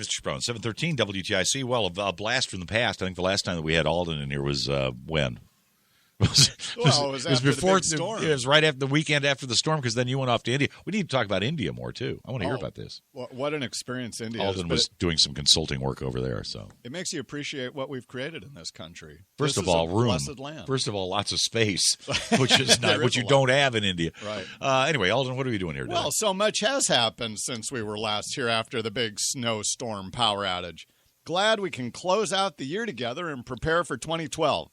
Mr. Chaperone. 713 WTIC. Well, a blast from the past. I think the last time that we had Alden in here was when? It was after before the big storm. It was right after the weekend after the storm, because then you went off to India. We need to talk about India more, too. I want to hear about this. What an experience India is. Alden was doing some consulting work over there. So it makes you appreciate what we've created in this country. First This of is all, a room. blessed land. First of all, lots of space, which is not There what is you a lot. don't have in India. Right. Anyway, Alden, what are we doing here today? Well, so much has happened since we were last here after the big snowstorm power outage. Glad we can close out the year together and prepare for 2012.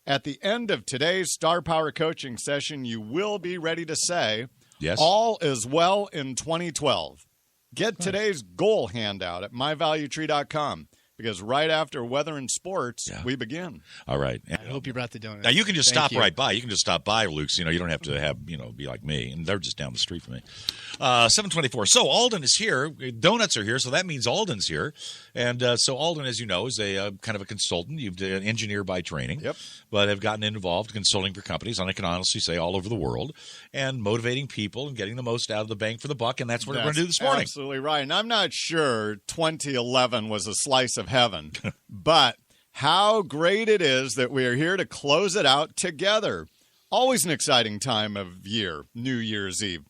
At the end of today's Star Power coaching session, you will be ready to say, yes, all is well in 2012. Get today's goal handout at myvaluetree.com, because right after weather and sports, we begin. All right. I hope you brought the donuts. Now, you can just Thank stop you. right by. You can just stop by, Luke's. You don't have to have, be like me. And they're just down the street from me. 724. So Alden is here. Donuts are here, so that means Alden's here. And so Alden, as you know, is a kind of a consultant. You've an engineer by training. Yep. But have gotten involved consulting for companies, and I can honestly say all over the world, and motivating people and getting the most out of the bang for the buck. And that's what we're going to do this morning. Absolutely right. And I'm not sure 2011 was a slice of heaven, but how great it is that we are here to close it out together. Always an exciting time of year, New Year's Eve.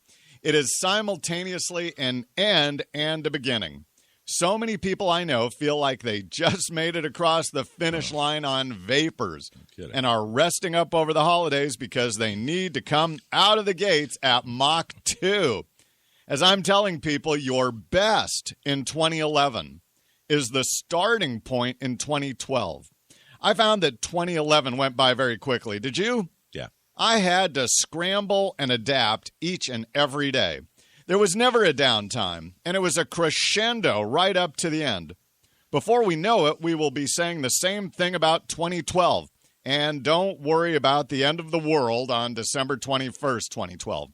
It is simultaneously an end and a beginning. So many people I know feel like they just made it across the finish line on vapors and are resting up over the holidays because they need to come out of the gates at Mach 2. As I'm telling people, your best in 2011 is the starting point in 2012. I found that 2011 went by very quickly. Did you? Yeah. I had to scramble and adapt each and every day. There was never a downtime, and it was a crescendo right up to the end. Before we know it, we will be saying the same thing about 2012. And don't worry about the end of the world on December 21st, 2012.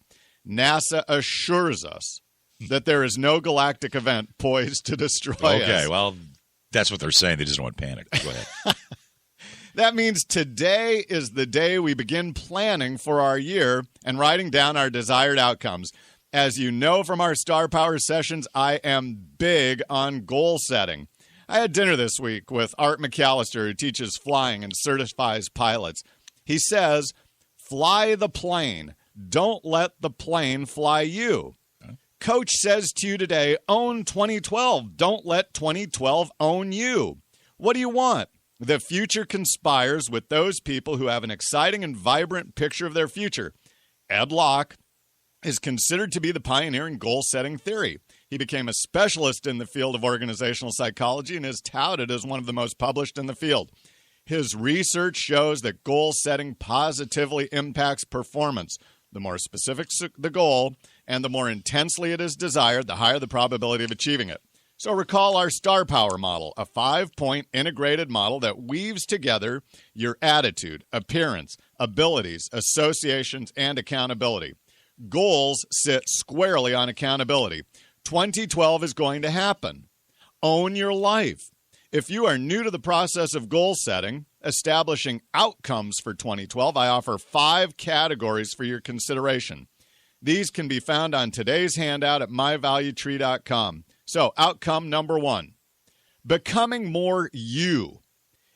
NASA assures us that there is no galactic event poised to destroy us. Okay, well, that's what they're saying. They just don't want panic. Go ahead. That means today is the day we begin planning for our year and writing down our desired outcomes. As you know from our Star Power sessions, I am big on goal setting. I had dinner this week with Art McAllister, who teaches flying and certifies pilots. He says, fly the plane. Don't let the plane fly you. Coach says to you today, own 2012. Don't let 2012 own you. What do you want? The future conspires with those people who have an exciting and vibrant picture of their future. Ed Locke is considered to be the pioneer in goal-setting theory. He became a specialist in the field of organizational psychology and is touted as one of the most published in the field. His research shows that goal-setting positively impacts performance. The more specific the goal and the more intensely it is desired, the higher the probability of achieving it. So recall our Star Power model, a 5-point integrated model that weaves together your attitude, appearance, abilities, associations, and accountability. Goals sit squarely on accountability. 2012 is going to happen. Own your life. If you are new to the process of goal setting, establishing outcomes for 2012, I offer 5 categories for your consideration. These can be found on today's handout at myvaluetree.com. So, outcome number 1, becoming more you.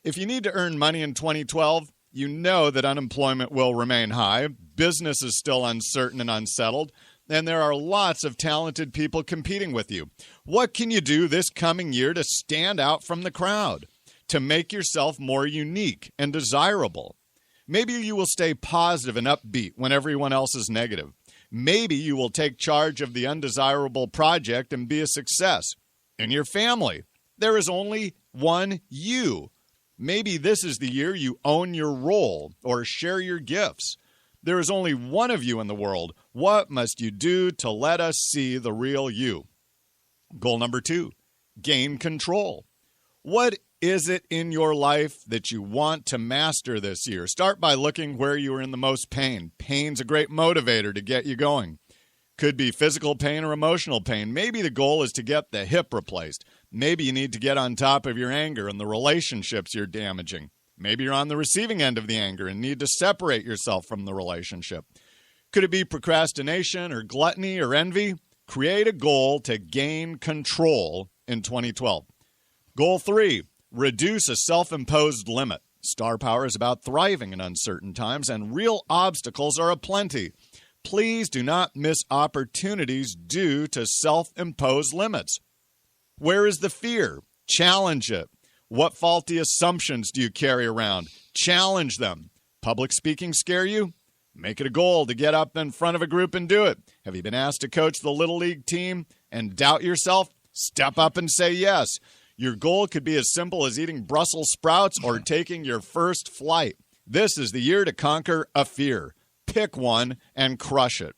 If you need to earn money in 2012, you know that unemployment will remain high, business is still uncertain and unsettled, and there are lots of talented people competing with you. What can you do this coming year to stand out from the crowd, to make yourself more unique and desirable? Maybe you will stay positive and upbeat when everyone else is negative. Maybe you will take charge of the undesirable project and be a success. In your family, there is only one you. Maybe this is the year you own your role or share your gifts. There is only one of you in the world. What must you do to let us see the real you? Goal number 2, gain control. What is it in your life that you want to master this year? Start by looking where you are in the most pain. Pain's a great motivator to get you going. Could be physical pain or emotional pain. Maybe the goal is to get the hip replaced. Maybe you need to get on top of your anger and the relationships you're damaging. Maybe you're on the receiving end of the anger and need to separate yourself from the relationship. Could it be procrastination or gluttony or envy? Create a goal to gain control in 2012. Goal 3, reduce a self-imposed limit. Star Power is about thriving in uncertain times, and real obstacles are aplenty. Please do not miss opportunities due to self-imposed limits. Where is the fear? Challenge it. What faulty assumptions do you carry around? Challenge them. Public speaking scare you? Make it a goal to get up in front of a group and do it. Have you been asked to coach the Little League team and doubt yourself? Step up and say yes. Your goal could be as simple as eating Brussels sprouts or taking your first flight. This is the year to conquer a fear. Pick one and crush it.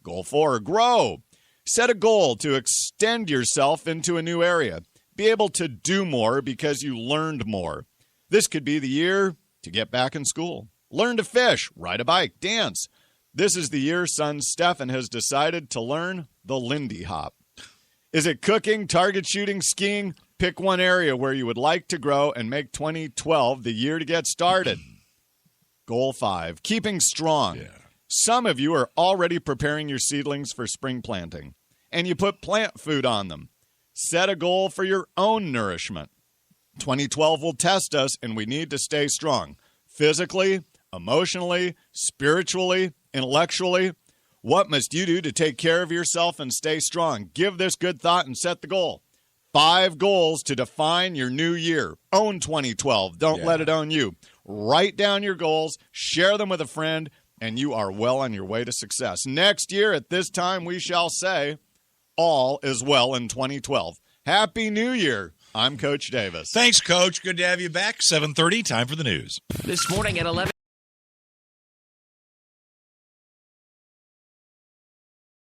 Goal 4, grow. Set a goal to extend yourself into a new area. Be able to do more because you learned more. This could be the year to get back in school. Learn to fish, ride a bike, dance. This is the year son Stefan has decided to learn the Lindy Hop. Is it cooking, target shooting, skiing? Pick one area where you would like to grow and make 2012 the year to get started. Goal 5, keeping strong. Yeah. Some of you are already preparing your seedlings for spring planting, and you put plant food on them. Set a goal for your own nourishment. 2012 will test us, and we need to stay strong. Physically, emotionally, spiritually, intellectually. What must you do to take care of yourself and stay strong? Give this good thought and set the goal. 5 goals to define your new year. Own 2012. Don't let it own you. Write down your goals, share them with a friend, and you are well on your way to success. Next year at this time, we shall say, all is well in 2012. Happy New Year. I'm Coach Davis. Thanks, Coach. Good to have you back. 7:30, time for the news. This morning at 11.